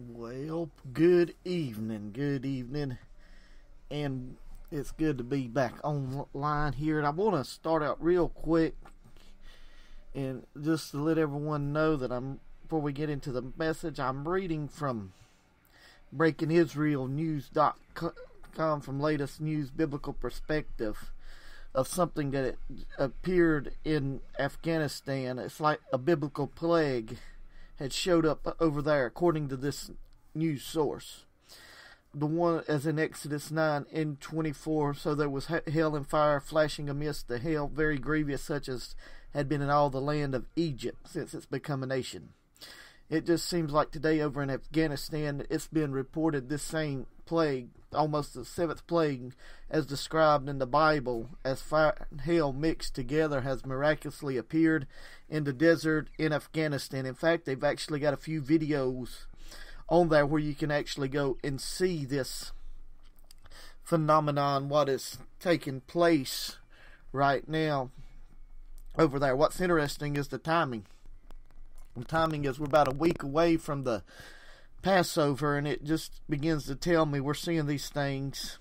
Well, good evening, and it's good to be back online here. And I want to start out real quick and just to let everyone know that before we get into the message, I'm reading from BreakingIsraelNews.com from latest news biblical perspective of something that appeared in Afghanistan. It's like a biblical plague had showed up over there, according to this news source. The one as in Exodus 9 and 24, so there was hail and fire flashing amidst the hail, very grievous, such as had been in all the land of Egypt since it's become a nation. It just seems like today over in Afghanistan, it's been reported this same plague, almost the seventh plague, as described in the Bible, as fire and hail mixed together, has miraculously appeared in the desert in Afghanistan. In fact, they've actually got a few videos on there where you can actually go and see this phenomenon, what is taking place right now over there. What's interesting is the timing. The timing is we're about a week away from the Passover, and it just begins to tell me we're seeing these things,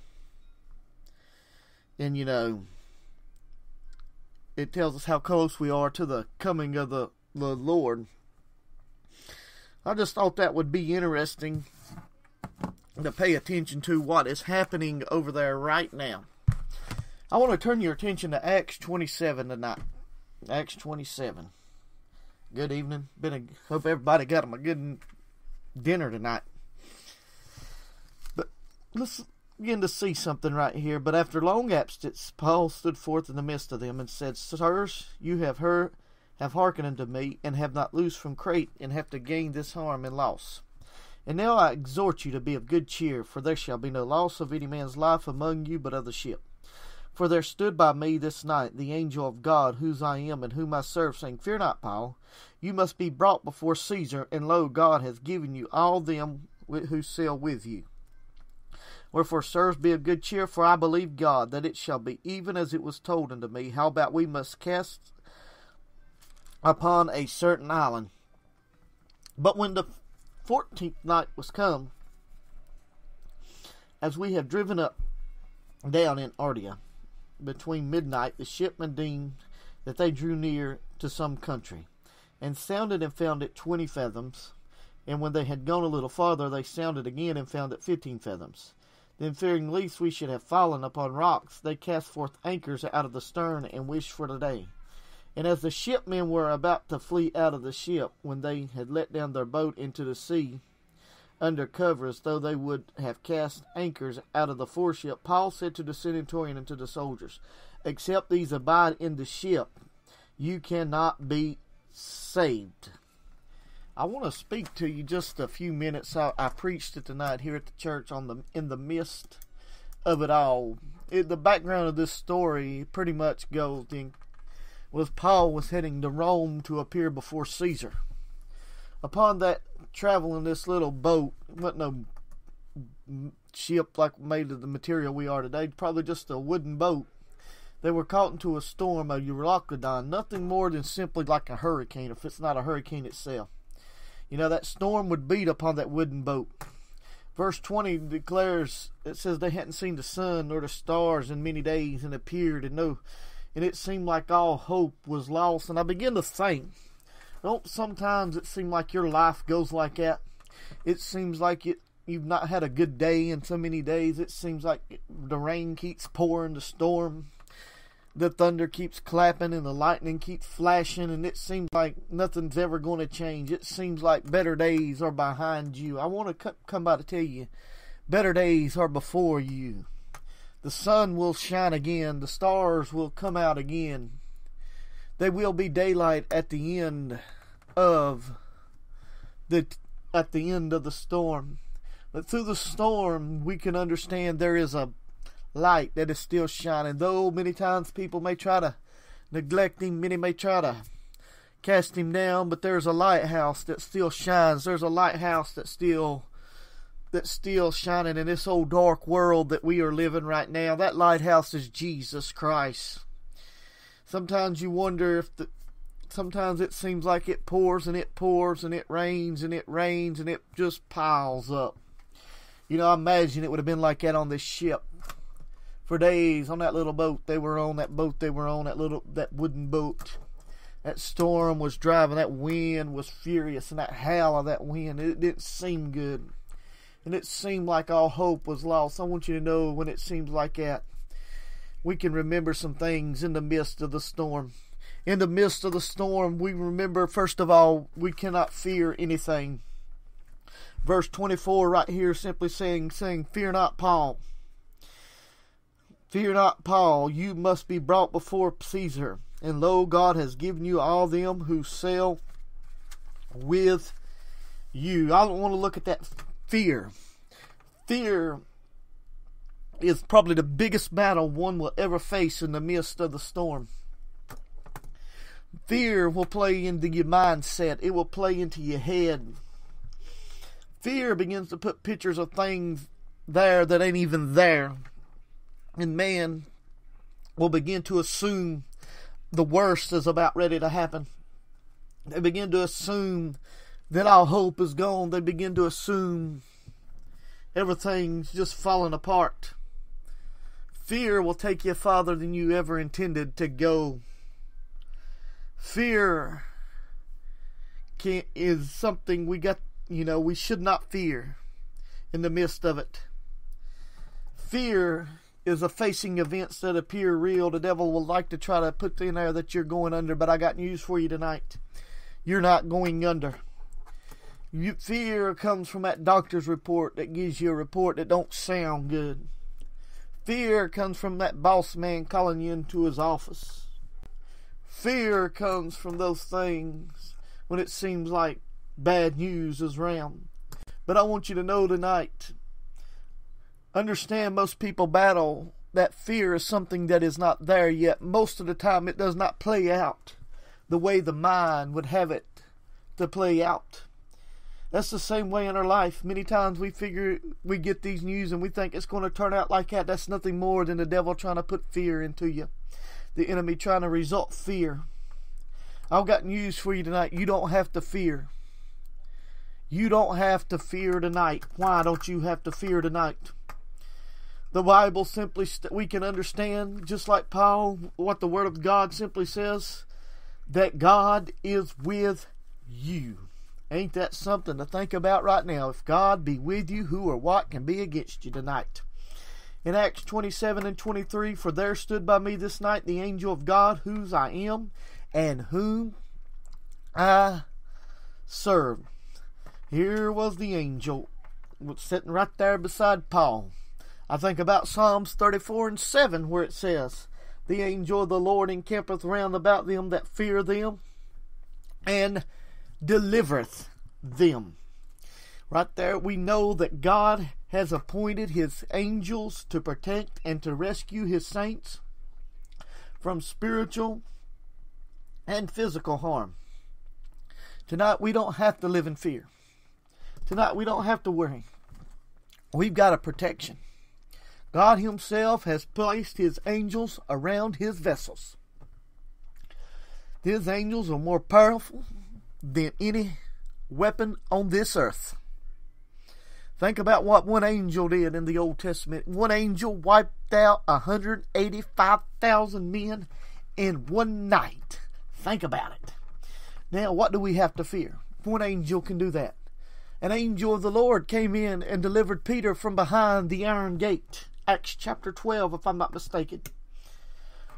and it tells us how close we are to the coming of the Lord. I just thought that would be interesting to pay attention to what is happening over there right now. I want to turn your attention to Acts 27 tonight. Acts 27. Good evening. Hope everybody got them a good dinner tonight. But let's begin to see something right here. But after long absence, Paul stood forth in the midst of them and said, Sirs, you have hearkened unto me, and have not loosed from Crete, and have to gain this harm and loss. And now I exhort you to be of good cheer, for there shall be no loss of any man's life among you, but of the ship. For there stood by me this night the angel of God, whose I am, and whom I serve, saying, Fear not, Paul, you must be brought before Caesar, and lo, God hath given you all them who sail with you. Wherefore, sirs, be of good cheer, for I believe God, that it shall be even as it was told unto me, howbeit we must cast upon a certain island. But when the 14th night was come, as we have driven up down in Ardea, between midnight, the shipmen deemed that they drew near to some country, and sounded and found it 20 fathoms. And when they had gone a little farther, they sounded again and found it 15 fathoms. Then, fearing lest we should have fallen upon rocks, they cast forth anchors out of the stern and wished for the day. And as the shipmen were about to flee out of the ship, when they had let down their boat into the sea under cover, as though they would have cast anchors out of the foreship, Paul said to the centurion and to the soldiers, Except these abide in the ship, you cannot be saved. I want to speak to you just a few minutes. I preached it tonight here at the church in the midst of it all. The background of this story pretty much was Paul was heading to Rome to appear before Caesar. Upon that, traveling this little boat, wasn't no ship like made of the material we are today, probably just a wooden boat. They were caught into a storm, a Euroclydon, nothing more than simply like a hurricane, if it's not a hurricane itself. That storm would beat upon that wooden boat. Verse 20 declares, it says they hadn't seen the sun nor the stars in many days, and appeared, and it seemed like all hope was lost. And I begin to think, don't sometimes it seem like your life goes like that? It seems like you've not had a good day in so many days. It seems like the rain keeps pouring, the storm, the thunder keeps clapping, and the lightning keeps flashing, and it seems like nothing's ever going to change. It seems like better days are behind you. I want to come by to tell you, better days are before you. The sun will shine again. The stars will come out again. There will be daylight at the end of the storm. But through the storm, we can understand there is a light that is still shining. Though many times people may try to neglect him, many may try to cast him down, but there's a lighthouse that still shines. There's a lighthouse that's still shining in this old dark world that we are living right now. That lighthouse is Jesus Christ. Sometimes you wonder if sometimes it seems like it pours and it pours and it rains and it rains and it just piles up. You know, I imagine it would have been like that on this ship. For days on that little boat they were on, that wooden boat. That storm was driving, that wind was furious, and that howl of that wind, it didn't seem good. And it seemed like all hope was lost. I want you to know, when it seems like that, we can remember some things in the midst of the storm. In the midst of the storm, we remember, first of all, we cannot fear anything. Verse 24 right here simply saying, "Fear not, Paul. Fear not, Paul, you must be brought before Caesar. And lo, God has given you all them who sail with you." I don't want to look at that fear. Fear is probably the biggest battle one will ever face in the midst of the storm. Fear will play into your mindset. It will play into your head. Fear begins to put pictures of things there that ain't even there. And man will begin to assume the worst is about ready to happen. They begin to assume that all hope is gone. They begin to assume everything's just falling apart. Fear will take you farther than you ever intended to go. Fear is something we should not fear in the midst of it. Fear is a facing events that appear real. The devil will like to try to put in there that you're going under, but I got news for you tonight. You're not going under. Fear comes from that doctor's report that gives you a report that don't sound good. Fear comes from that boss man calling you into his office. Fear comes from those things when it seems like bad news is around. But I want you to know tonight, understand, most people battle that fear is something that is not there yet. Most of the time it does not play out the way the mind would have it to play out. That's the same way in our life. Many times we get these news and we think it's going to turn out like that. That's nothing more than the devil trying to put fear into you. The enemy trying to result fear. I've got news for you tonight. You don't have to fear. You don't have to fear tonight. Why don't you have to fear tonight? The Bible simply, we can understand, just like Paul, what the Word of God simply says, that God is with you. Ain't that something to think about right now? If God be with you, who or what can be against you tonight? In Acts 27 and 23, "For there stood by me this night the angel of God, whose I am, and whom I serve." Here was the angel sitting right there beside Paul. I think about Psalms 34 and 7, where it says, "The angel of the Lord encampeth round about them that fear them, and delivereth them." Right there, we know that God has appointed His angels to protect and to rescue His saints from spiritual and physical harm. Tonight, we don't have to live in fear. Tonight, we don't have to worry. We've got a protection. God Himself has placed His angels around His vessels. His angels are more powerful than any weapon on this earth. Think about what one angel did in the Old Testament. One angel wiped out 185,000 men in one night. Think about it. Now, what do we have to fear? One angel can do that. An angel of the Lord came in and delivered Peter from behind the iron gate. Acts chapter 12, if I'm not mistaken.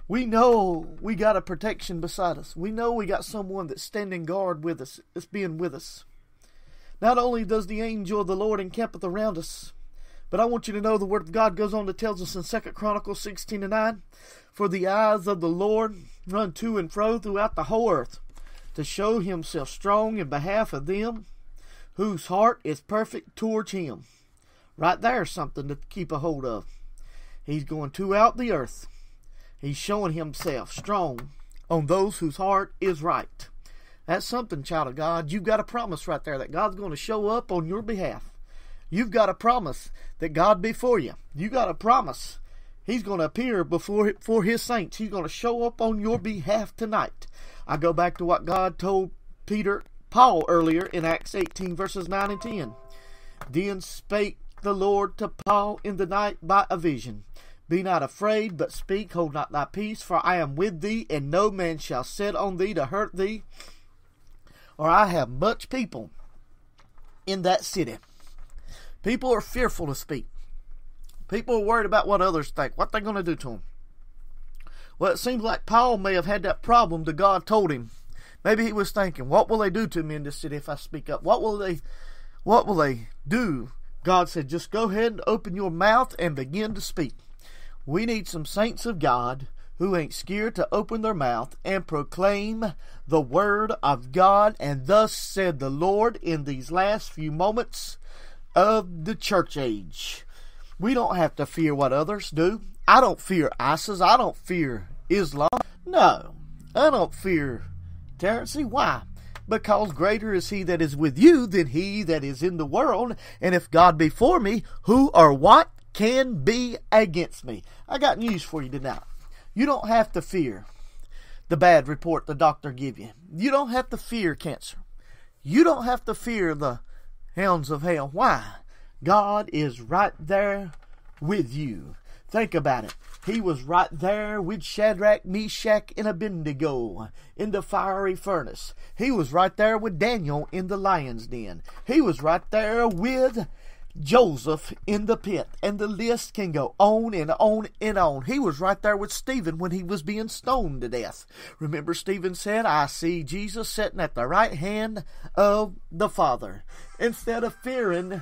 We know we got a protection beside us. We know we got someone that's standing guard with us, that's being with us. Not only does the angel of the Lord encampeth around us, but I want you to know the Word of God goes on to tell us in 2 Chronicles 16 and 9, "For the eyes of the Lord run to and fro throughout the whole earth, to show Himself strong in behalf of them whose heart is perfect towards Him." Right there's something to keep a hold of. He's going throughout the earth. He's showing Himself strong on those whose heart is right. That's something, child of God. You've got a promise right there that God's going to show up on your behalf. You've got a promise that God be for you. You've got a promise He's going to appear for His saints. He's going to show up on your behalf tonight. I go back to what God told Paul earlier in Acts 18 verses 9 and 10. Then spake the Lord to Paul in the night by a vision. Be not afraid, but speak, hold not thy peace, for I am with thee, and no man shall set on thee to hurt thee. Or I have much people in that city. People are fearful to speak. People are worried about what others think, what they're going to do to them. Well, it seems like Paul may have had that problem that God told him. Maybe he was thinking, what will they do to me in this city if I speak up? What will they do? God said, just go ahead and open your mouth and begin to speak. We need some saints of God who ain't scared to open their mouth and proclaim the word of God. And thus said the Lord in these last few moments of the church age. We don't have to fear what others do. I don't fear ISIS. I don't fear Islam. No, I don't fear terrorists. Why? Because greater is he that is with you than he that is in the world. And if God be for me, who or what can be against me? I got news for you tonight. You don't have to fear the bad report the doctor give you. You don't have to fear cancer. You don't have to fear the hounds of hell. Why? God is right there with you. Think about it. He was right there with Shadrach, Meshach, and Abednego in the fiery furnace. He was right there with Daniel in the lion's den. He was right there with Joseph in the pit. And the list can go on and on and on. He was right there with Stephen when he was being stoned to death. Remember, Stephen said, I see Jesus sitting at the right hand of the Father. Instead of fearing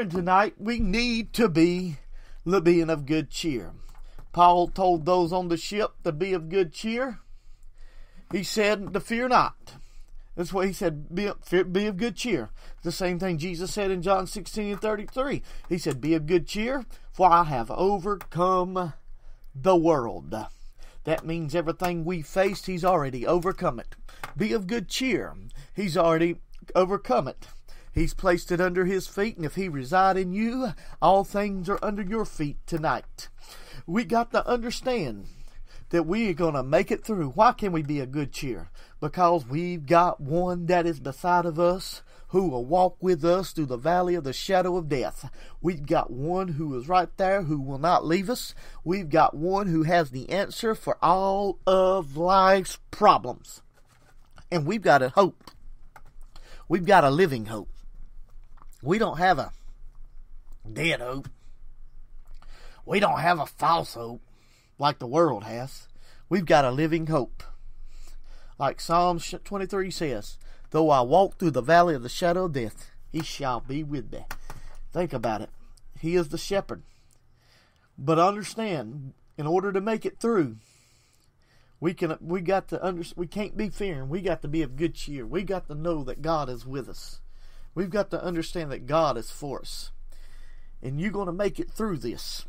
tonight, we need to be being of good cheer. Paul told those on the ship to be of good cheer. He said to fear not. That's what he said, be of good cheer. The same thing Jesus said in John 16:33. He said, be of good cheer, for I have overcome the world. That means everything we faced, he's already overcome it. Be of good cheer. He's already overcome it. He's placed it under his feet, and if he reside in you, all things are under your feet tonight. We got to understand that we are going to make it through. Why can we be a good cheer? Because we've got one that is beside of us, who will walk with us through the valley of the shadow of death. We've got one who is right there, who will not leave us. We've got one who has the answer for all of life's problems. And we've got a hope. We've got a living hope. We don't have a dead hope. We don't have a false hope like the world has. We've got a living hope. Like Psalms 23 says, though I walk through the valley of the shadow of death, he shall be with me. Think about it. He is the shepherd. But understand, in order to make it through, we can't be fearing. We got to be of good cheer. We got to know that God is with us. We've got to understand that God is for us. And you're going to make it through this.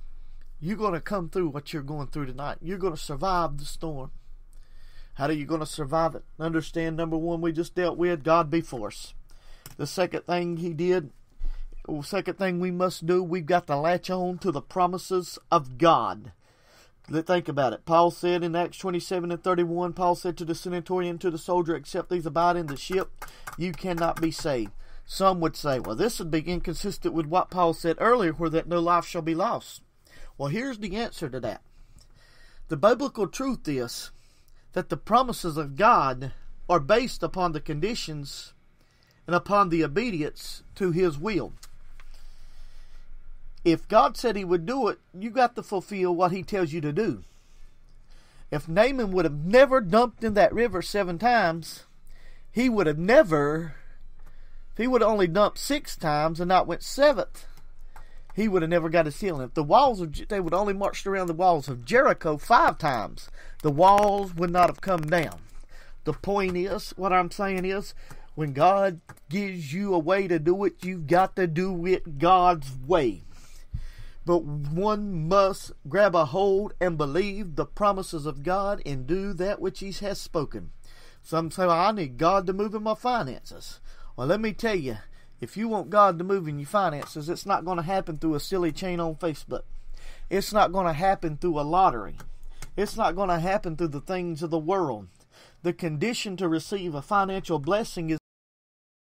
You're going to come through what you're going through tonight. You're going to survive the storm. How are you going to survive it? Understand, number one, we just dealt with, God be for us. The second thing we must do, we've got to latch on to the promises of God. Think about it. Paul said in Acts 27:31, Paul said to the centurion, to the soldier, except these abide in the ship, you cannot be saved. Some would say, well, this would be inconsistent with what Paul said earlier, where that no life shall be lost. Well, here's the answer to that. The biblical truth is that the promises of God are based upon the conditions and upon the obedience to his will. If God said he would do it, you got to fulfill what he tells you to do. If Naaman would have never dumped in that river 7 times, he would have never... If he would have only dumped 6 times and not went 7th, he would have never got his healing. If they would only marched around the walls of Jericho 5 times, the walls would not have come down. The point is, what I'm saying is, when God gives you a way to do it, you've got to do it God's way. But one must grab a hold and believe the promises of God and do that which he has spoken. Some say, well, I need God to move in my finances. Well, let me tell you, if you want God to move in your finances, it's not going to happen through a silly chain on Facebook. It's not going to happen through a lottery. It's not going to happen through the things of the world. The condition to receive a financial blessing is